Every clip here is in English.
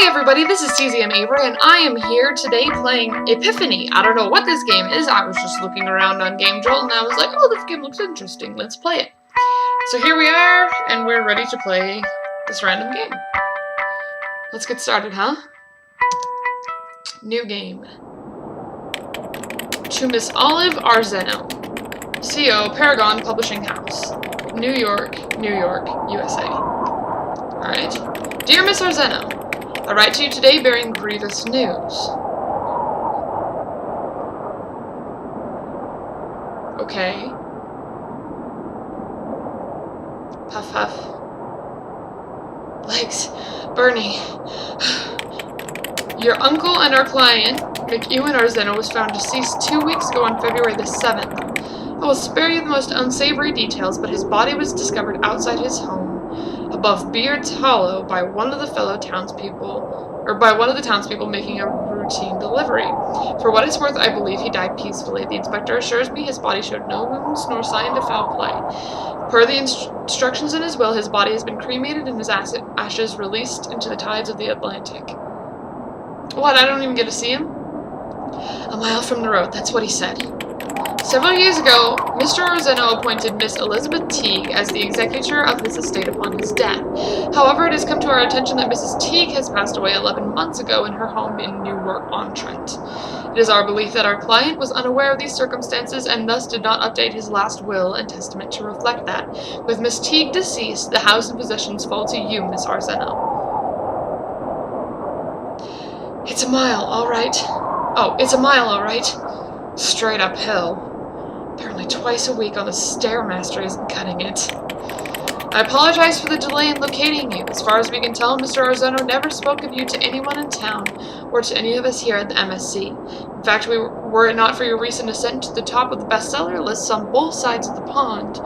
Hey everybody, this is TZM Avery, and I am here today playing Epiphany. I don't know what this game is. I was just looking around on Game Jolt, and I was like, oh, this game looks interesting. Let's play it. So here we are, and we're ready to play this random game. Let's get started, huh? New game. To Miss Olive Arzeno, CO, Paragon Publishing House, New York, USA. Alright. Dear Miss Arzeno, I write to you today bearing grievous news. Okay. Puff puff. Legs. Burning. Your uncle and our client, McEwen Arzeno, was found deceased 2 weeks ago on February the 7th. I will spare you the most unsavory details, but his body was discovered outside his home, above Beard's Hollow, by one of the townspeople making a routine delivery. For what it's worth, I believe he died peacefully. The inspector assures me his body showed no wounds nor sign of foul play. Per the instructions in his will, his body has been cremated and his ashes released into the tides of the Atlantic. What, I don't even get to see him? A mile from the road, that's what he said. Several years ago, Mr. Arzeno appointed Miss Elizabeth Teague as the executor of his estate upon his death. However, it has come to our attention that Mrs. Teague has passed away 11 months ago in her home in Newark-on-Trent. It is our belief that our client was unaware of these circumstances and thus did not update his last will and testament to reflect that, with Miss Teague deceased, the house and possessions fall to you, Miss Arzeno. It's a mile, all right. Oh, it's a mile, all right. Straight uphill. Apparently twice a week on the Stairmaster isn't cutting it. I apologize for the delay in locating you. As far as we can tell, Mr. Arzeno never spoke of you to anyone in town or to any of us here at the MSC. In fact, were it not for your recent ascent to the top of the bestseller lists on both sides of the pond,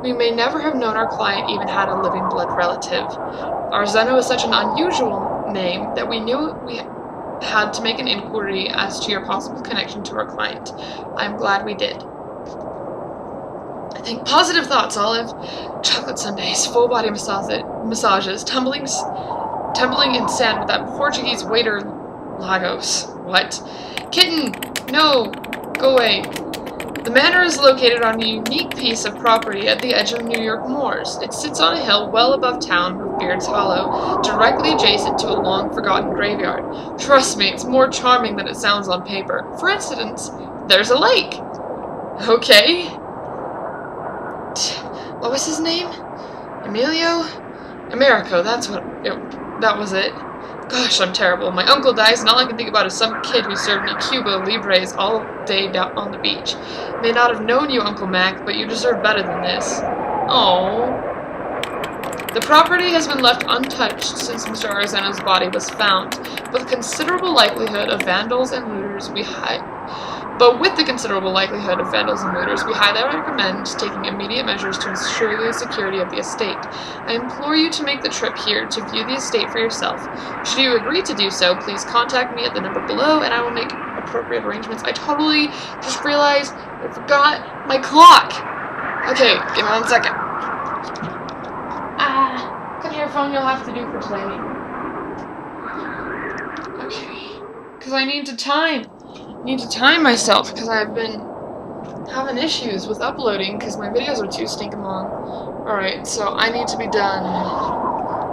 we may never have known our client even had a living blood relative. Arzeno is such an unusual name that we knew we had to make an inquiry as to your possible connection to our client. I am glad we did. Think positive thoughts, Olive. Chocolate sundaes, full body massages, tumbling in sand with that Portuguese waiter Lagos. What? Kitten! No! Go away. The manor is located on a unique piece of property at the edge of New York moors. It sits on a hill well above town with Beard's Hollow, directly adjacent to a long-forgotten graveyard. Trust me, it's more charming than it sounds on paper. For instance, there's a lake. Okay. What was his name? Americo, that was it. Gosh, I'm terrible. My uncle dies, and all I can think about is some kid who served me Cuba Libres all day down on the beach. May not have known you, Uncle Mac, but you deserve better than this. Oh. The property has been left untouched since Mr. Arzeno's body was found, with the considerable likelihood of vandals and looters we highly recommend taking immediate measures to ensure the security of the estate. I implore you to make the trip here to view the estate for yourself. Should you agree to do so, please contact me at the number below and I will make appropriate arrangements. I totally just realized I forgot my clock. Okay, give me 1 second. Come here, phone, you'll have to do for today. Okay, because I need to time myself because I've been having issues with uploading because my videos are too stinking long. Alright, so I need to be done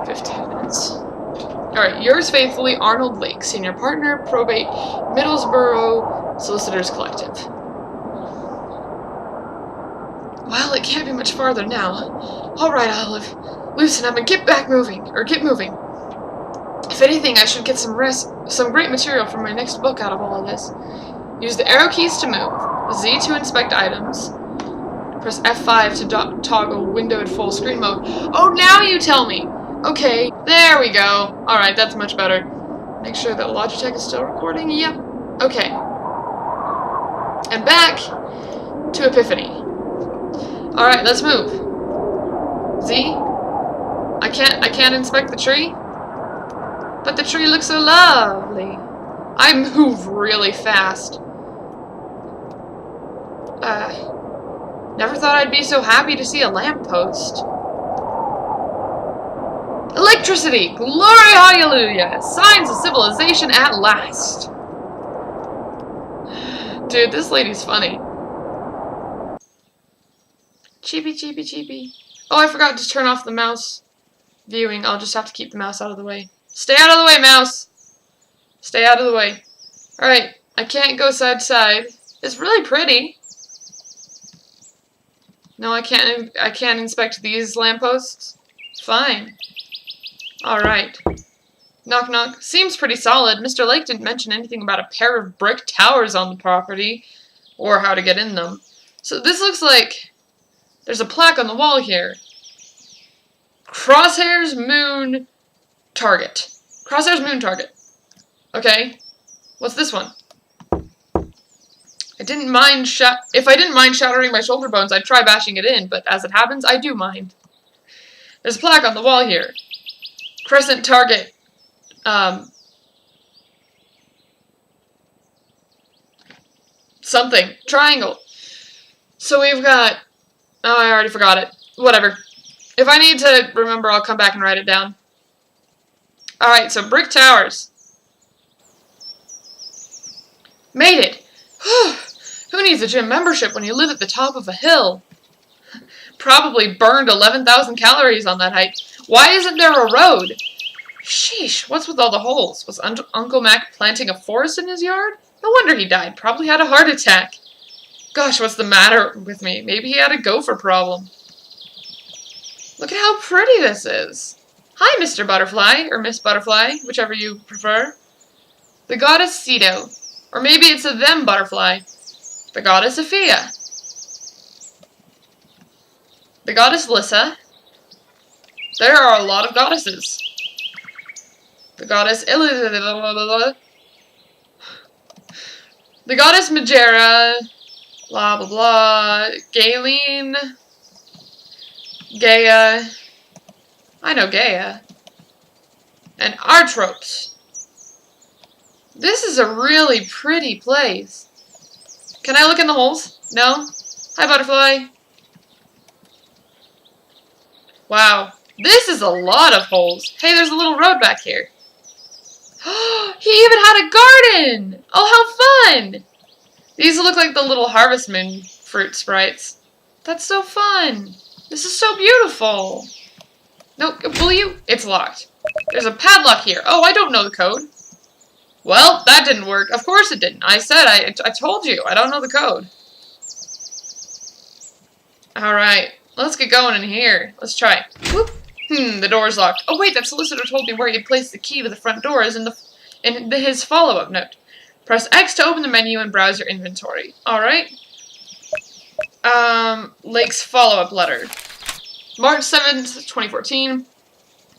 in 15 minutes. Alright, yours faithfully, Arnold Lake, Senior Partner, Probate, Middlesbrough Solicitors Collective. Well, it can't be much farther now. Alright, Olive, loosen up and get moving. If anything, I should get some great material for my next book out of all of this. Use the arrow keys to move, Z to inspect items, press F5 to toggle windowed full screen mode. Oh, now you tell me! Okay, there we go. Alright, that's much better. Make sure that Logitech is still recording. Yep. Okay. And back to Epiphany. Alright, let's move. Z? I can't inspect the tree? But the tree looks so lovely. I move really fast. Never thought I'd be so happy to see a lamppost. Electricity! Glory hallelujah! Signs of civilization at last! Dude, this lady's funny. Cheepy, cheepy, cheepy. Oh, I forgot to turn off the mouse viewing. I'll just have to keep the mouse out of the way. Stay out of the way, mouse! Stay out of the way. Alright, I can't go side to side. It's really pretty. No, I can't inspect these lampposts. Fine. Alright. Knock knock. Seems pretty solid. Mr. Lake didn't mention anything about a pair of brick towers on the property, or how to get in them. So this looks like there's a plaque on the wall here. Crosshairs Moon Target. Crosshairs Moon Target. Okay. What's this one? If I didn't mind shattering my shoulder bones, I'd try bashing it in, but as it happens, I do mind. There's a plaque on the wall here. Crescent Target. Something. Triangle. So we've got... Oh, I already forgot it. Whatever. If I need to remember, I'll come back and write it down. Alright, so brick towers. Made it! Who needs a gym membership when you live at the top of a hill? Probably burned 11,000 calories on that hike. Why isn't there a road? Sheesh, what's with all the holes? Was Uncle Mac planting a forest in his yard? No wonder he died. Probably had a heart attack. Gosh, what's the matter with me? Maybe he had a gopher problem. Look at how pretty this is. Hi, Mr. Butterfly, or Miss Butterfly, whichever you prefer. The goddess Cedo. Or maybe it's a them butterfly. The goddess Aphia. The goddess Lissa. There are a lot of goddesses. The goddess The goddess Megera. Blah blah blah. Galen. Gaia. I know Gaia. And Artropes. This is a really pretty place. Can I look in the holes? No? Hi, butterfly. Wow. This is a lot of holes. Hey, there's a little road back here. He even had a garden! Oh, how fun! These look like the little Harvest Moon fruit sprites. That's so fun. This is so beautiful. No, will you? It's locked. There's a padlock here. Oh, I don't know the code. Well, that didn't work. Of course it didn't. I said, I told you. I don't know the code. Alright. Let's get going in here. Let's try. Whoop. The door's locked. Oh, wait, that solicitor told me where he placed the key to the front door is in his follow-up note. Press X to open the menu and browse your inventory. Alright. Lake's follow-up letter. March 7th, 2014.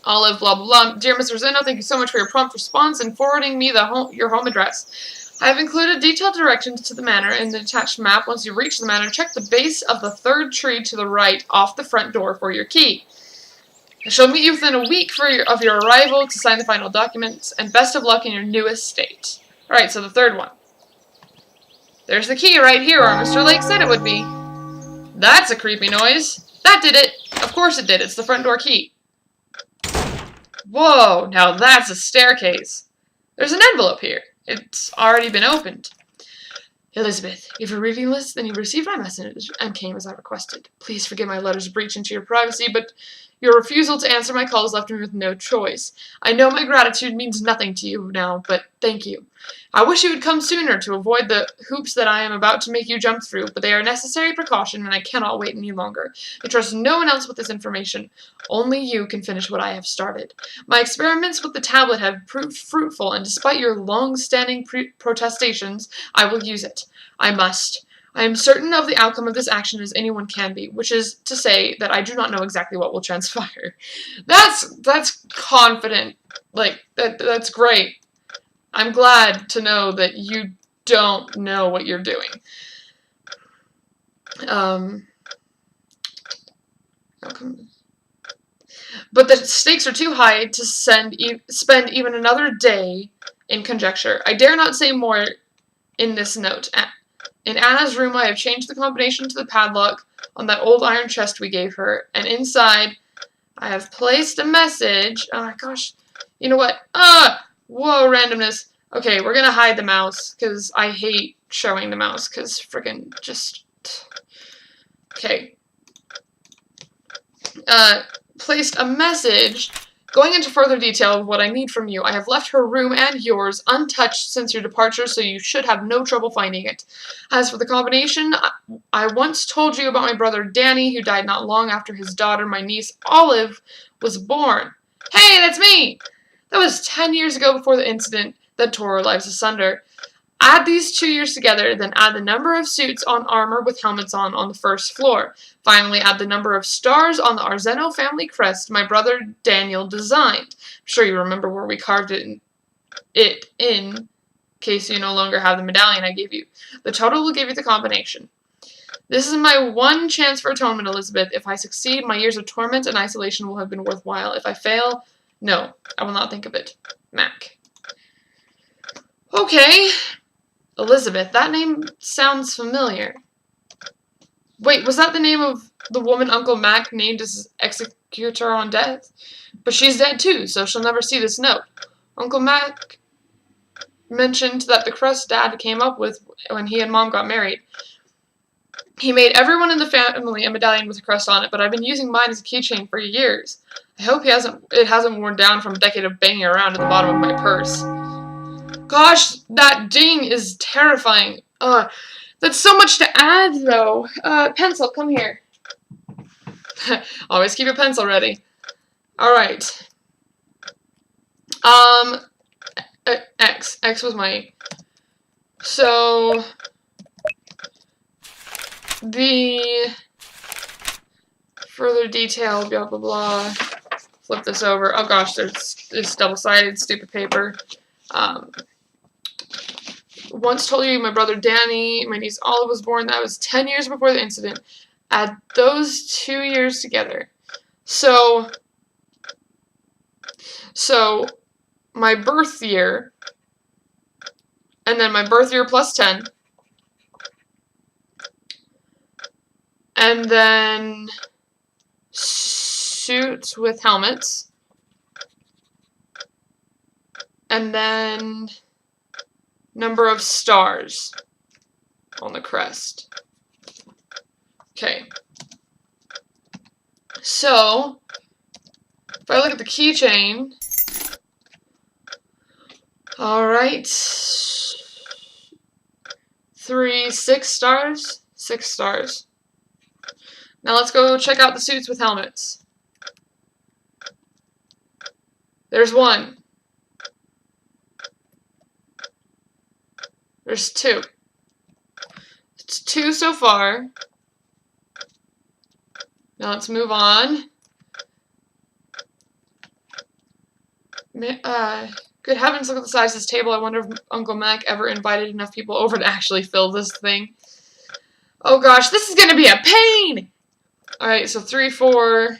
Olive, blah, blah, blah. Dear Mr. Zeno, thank you so much for your prompt response and forwarding me your home address. I have included detailed directions to the manor in the attached map. Once you reach the manor, check the base of the third tree to the right off the front door for your key. I shall meet you within a week of your arrival to sign the final documents, and best of luck in your new estate. Alright, so the third one. There's the key right here, where Mr. Lake said it would be. That's a creepy noise. That did it. Of course it did. It's the front door key. Whoa, now that's a staircase. There's an envelope here. It's already been opened. Elizabeth, if you're reading this, then you received my message and came as I requested. Please forgive my letter's breach into your privacy, but your refusal to answer my calls left me with no choice. I know my gratitude means nothing to you now, but thank you. I wish you would come sooner to avoid the hoops that I am about to make you jump through, but they are necessary precaution, and I cannot wait any longer. I trust no one else with this information. Only you can finish what I have started. My experiments with the tablet have proved fruitful, and despite your long-standing protestations, I will use it. I must. I am certain of the outcome of this action as anyone can be, which is to say that I do not know exactly what will transpire. That's confident. Like, that's great. I'm glad to know that you don't know what you're doing. But the stakes are too high to spend even another day in conjecture. I dare not say more in this note. In Anna's room, I have changed the combination to the padlock on that old iron chest we gave her, and inside I have placed a message. Oh my gosh. You know what? Whoa, randomness. Okay, we're gonna hide the mouse, because I hate showing the mouse, because freaking just... Okay. Placed a message. Going into further detail of what I need from you, I have left her room and yours untouched since your departure, so you should have no trouble finding it. As for the combination, I once told you about my brother Danny, who died not long after his daughter, my niece Olive, was born. Hey, that's me! That was 10 years ago before the incident that tore our lives asunder. Add these 2 years together, then add the number of suits on armor with helmets on the first floor. Finally, add the number of stars on the Arzeno family crest my brother Daniel designed. I'm sure you remember where we carved it in case you no longer have the medallion I gave you. The total will give you the combination. This is my one chance for atonement, Elizabeth. If I succeed, my years of torment and isolation will have been worthwhile. If I fail, no, I will not think of it. Mac. Okay. Elizabeth, that name sounds familiar. Wait, was that the name of the woman Uncle Mac named as executor on death? But she's dead too, so she'll never see this note. Uncle Mac mentioned that the crest Dad came up with when he and Mom got married. He made everyone in the family a medallion with a crest on it, but I've been using mine as a keychain for years. I hope it hasn't worn down from a decade of banging around at the bottom of my purse. Gosh, that ding is terrifying. That's so much to add, though. Pencil, come here. Always keep your pencil ready. Alright. X. X was my... So... The... Further detail, blah, blah, blah. Flip this over. Oh gosh, there's this double-sided, stupid paper. Once told you my brother Danny, my niece Olive was born. That was 10 years before the incident. Add those 2 years together. So my birth year, and then my birth year plus 10, and then suits with helmets, and then number of stars on the crest. Okay. So, if I look at the keychain, alright, 6 stars, 6 stars. Now let's go check out the suits with helmets. There's 1. There's 2. It's 2 so far. Now let's move on. Good heavens, look at the size of this table. I wonder if Uncle Mac ever invited enough people over to actually fill this thing. Oh gosh, this is gonna be a pain! Alright, so 3, 4...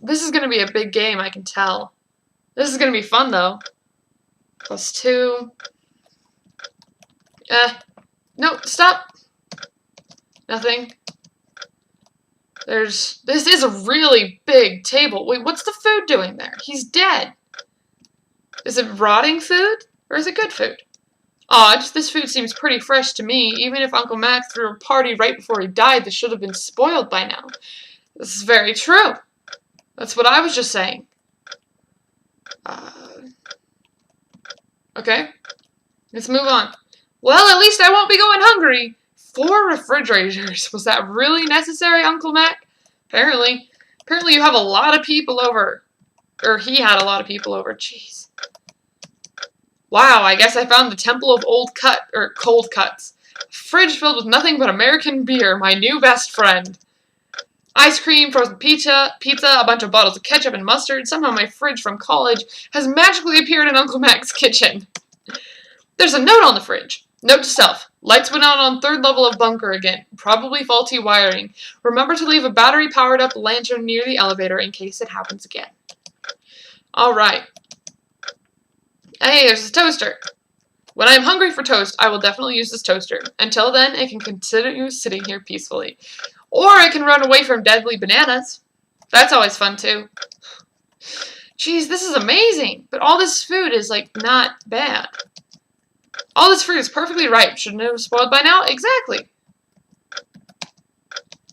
This is gonna be a big game, I can tell. This is gonna be fun, though. Plus 2. No, stop! Nothing. This is a really big table. Wait, what's the food doing there? He's dead. Is it rotting food? Or is it good food? Odd, this food seems pretty fresh to me. Even if Uncle Mac threw a party right before he died, this should have been spoiled by now. This is very true. That's what I was just saying. Okay. Let's move on. Well, at least I won't be going hungry. 4 refrigerators. Was that really necessary, Uncle Mac? Apparently. Apparently you have a lot of people over. Or he had a lot of people over. Jeez. Wow, I guess I found the Temple of Cold Cuts. A fridge filled with nothing but American beer, my new best friend. Ice cream, frozen pizza, a bunch of bottles of ketchup and mustard. Somehow my fridge from college has magically appeared in Uncle Mac's kitchen. There's a note on the fridge. Note to self. Lights went out on 3rd level of bunker again. Probably faulty wiring. Remember to leave a battery-powered up lantern near the elevator in case it happens again. Alright. Hey, there's a toaster. When I am hungry for toast, I will definitely use this toaster. Until then, I can continue sitting here peacefully. Or I can run away from deadly bananas. That's always fun, too. Jeez, this is amazing. But all this food is, like, not bad. All this fruit is perfectly ripe. Shouldn't it have spoiled by now? Exactly.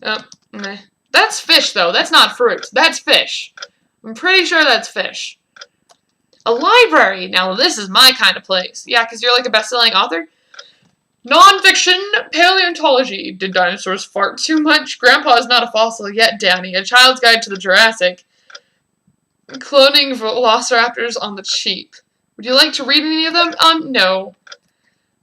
Oh, meh. That's fish, though. That's not fruit. That's fish. I'm pretty sure that's fish. A library! Now this is my kind of place. Yeah, because you're like a best-selling author? Non-fiction paleontology. Did dinosaurs fart too much? Grandpa is not a fossil yet, Danny. A Child's Guide to the Jurassic. Cloning velociraptors on the cheap. Would you like to read any of them? No.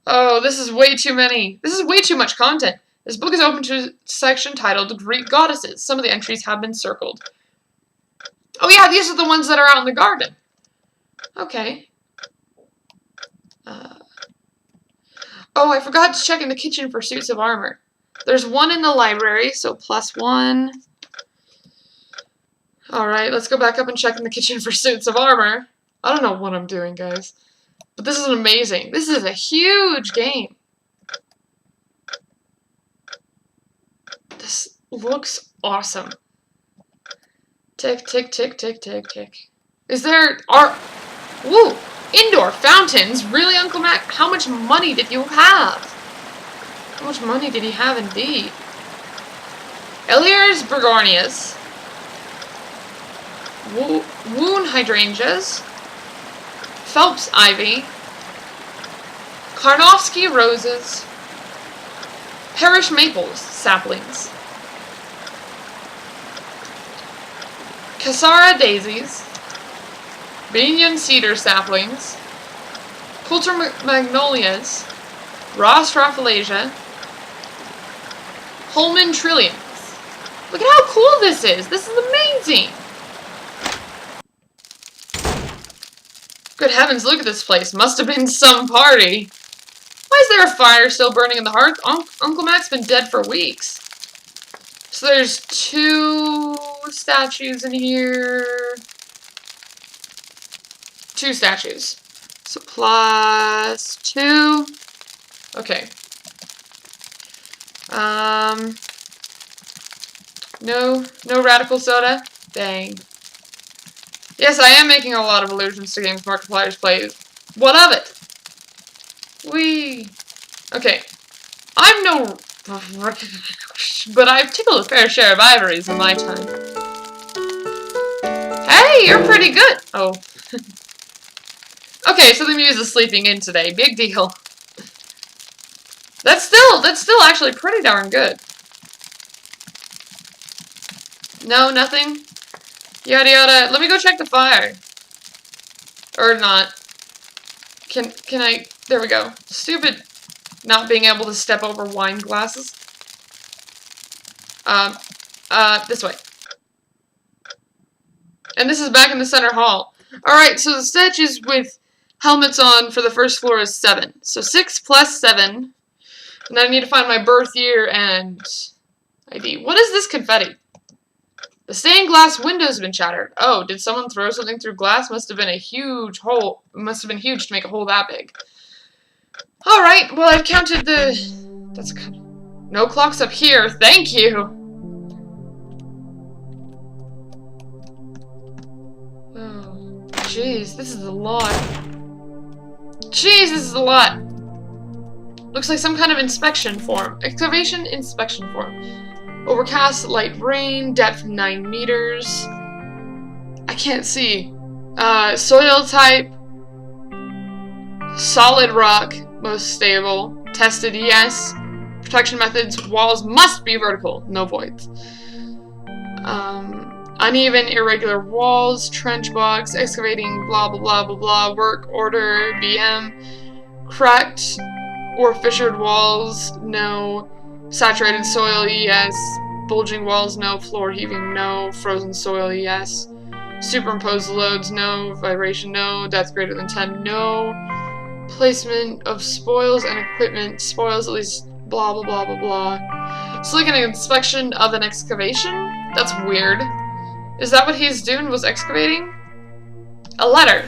Oh, this is way too many. This is way too much content. This book is open to a section titled Greek Goddesses. Some of the entries have been circled. Oh yeah, these are the ones that are out in the garden. Okay. Oh, I forgot to check in the kitchen for suits of armor. There's one in the library, so +1. Alright, let's go back up and check in the kitchen for suits of armor. I don't know what I'm doing, guys. But this is amazing. This is a huge game. This looks awesome. Tick, tick, tick, tick, tick, tick. Is there... Woo! Indoor fountains? Really, Uncle Mac? How much money did you have? How much money did he have indeed? Eliar's begonias. Wound hydrangeas. Phelps ivy. Karnofsky roses. Parish maples saplings. Cassara daisies. Banyan cedar saplings. Coulter magnolias. Ross rafflesia. Holman trilliums. Look at how cool this is. This is amazing. Good heavens, look at this place. Must have been some party. Why is there a fire still burning in the hearth? Uncle Mac's been dead for weeks. So there's 2 statues in here. 2 statues. So +2. Okay. No radical soda? Dang. Yes, I am making a lot of allusions to games Markiplier's plays. What of it? Whee! Okay. I'm no... but I've tickled a fair share of ivories in my time. Hey, you're pretty good! Oh. Okay, so the muse is sleeping in today. Big deal. That's still actually pretty darn good. No, nothing? Yada yada. Let me go check the fire. Or not. Can I... There we go. Stupid not being able to step over wine glasses. This way. And this is back in the center hall. Alright, so the statues with helmets on for the first floor is 7. So 6 plus 7. And then I need to find my birth year and ID. What is this confetti? The stained glass window's have been shattered. Oh, did someone throw something through glass? Must have been a huge hole. Must have been huge to make a hole that big. Alright, well I've counted the... That's a... No clocks up here, thank you! Oh, jeez, this is a lot. Jeez, this is a lot! Looks like some kind of inspection form. Excavation inspection form. Overcast, light rain, depth 9 meters. I can't see. Soil type. Solid rock, most stable. Tested, yes. Protection methods, walls must be vertical, no voids. Uneven, irregular walls, trench box, excavating, blah, blah, blah, blah, blah. Work, order, BM. Cracked or fissured walls, no. Saturated soil, yes. Bulging walls, no. Floor heaving, no. Frozen soil, yes. Superimposed loads, no. Vibration, no. Depth greater than 10, no. Placement of spoils and equipment. Spoils at least blah, blah, blah, blah, blah. So like an inspection of an excavation? That's weird. Is that what he's doing, was excavating? A letter.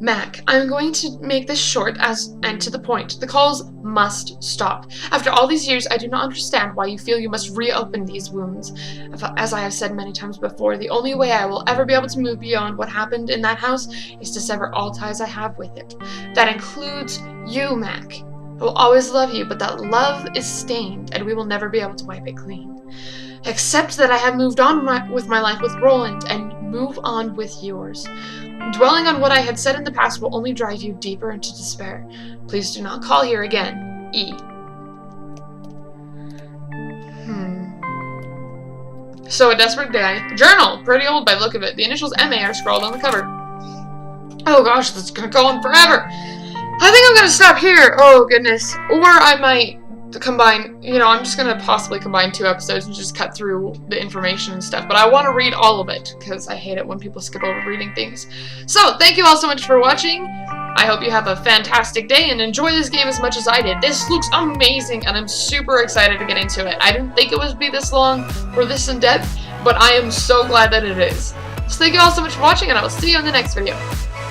Mac, I'm going to make this short and to the point. The calls must stop. After all these years, I do not understand why you feel you must reopen these wounds. As I have said many times before, the only way I will ever be able to move beyond what happened in that house is to sever all ties I have with it. That includes you, Mac. I will always love you, but that love is stained, and we will never be able to wipe it clean. Accept that I have moved on with my life with Roland, and move on with yours. Dwelling on what I had said in the past will only drive you deeper into despair. Please do not call here again. E. So, a desperate guy. Journal! Pretty old by the look of it. The initials MA are scrawled on the cover. Oh gosh, this is gonna go on forever. I think I'm gonna stop here. Oh goodness. Or I might combine, I'm just gonna possibly combine 2 episodes and just cut through the information and stuff, but I want to read all of it because I hate it when people skip over reading things. So thank you all so much for watching. I hope you have a fantastic day and enjoy this game as much as I did. This looks amazing and I'm super excited to get into it. I didn't think it would be this long or this in depth, but I am so glad that it is. So thank you all so much for watching, and I will see you in the next video.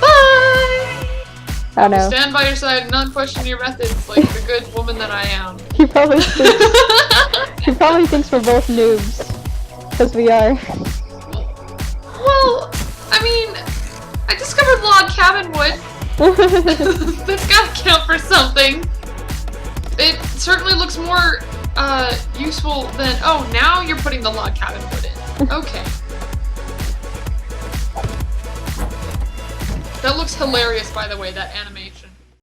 Bye! I know. Stand by your side and not question your methods like the good woman that I am. He probably thinks we're both noobs. Because we are. Well, I mean, I discovered log cabin wood. That's gotta count for something. It certainly looks more useful than... Oh, now you're putting the log cabin wood in. Okay. That looks hilarious, by the way, that animation.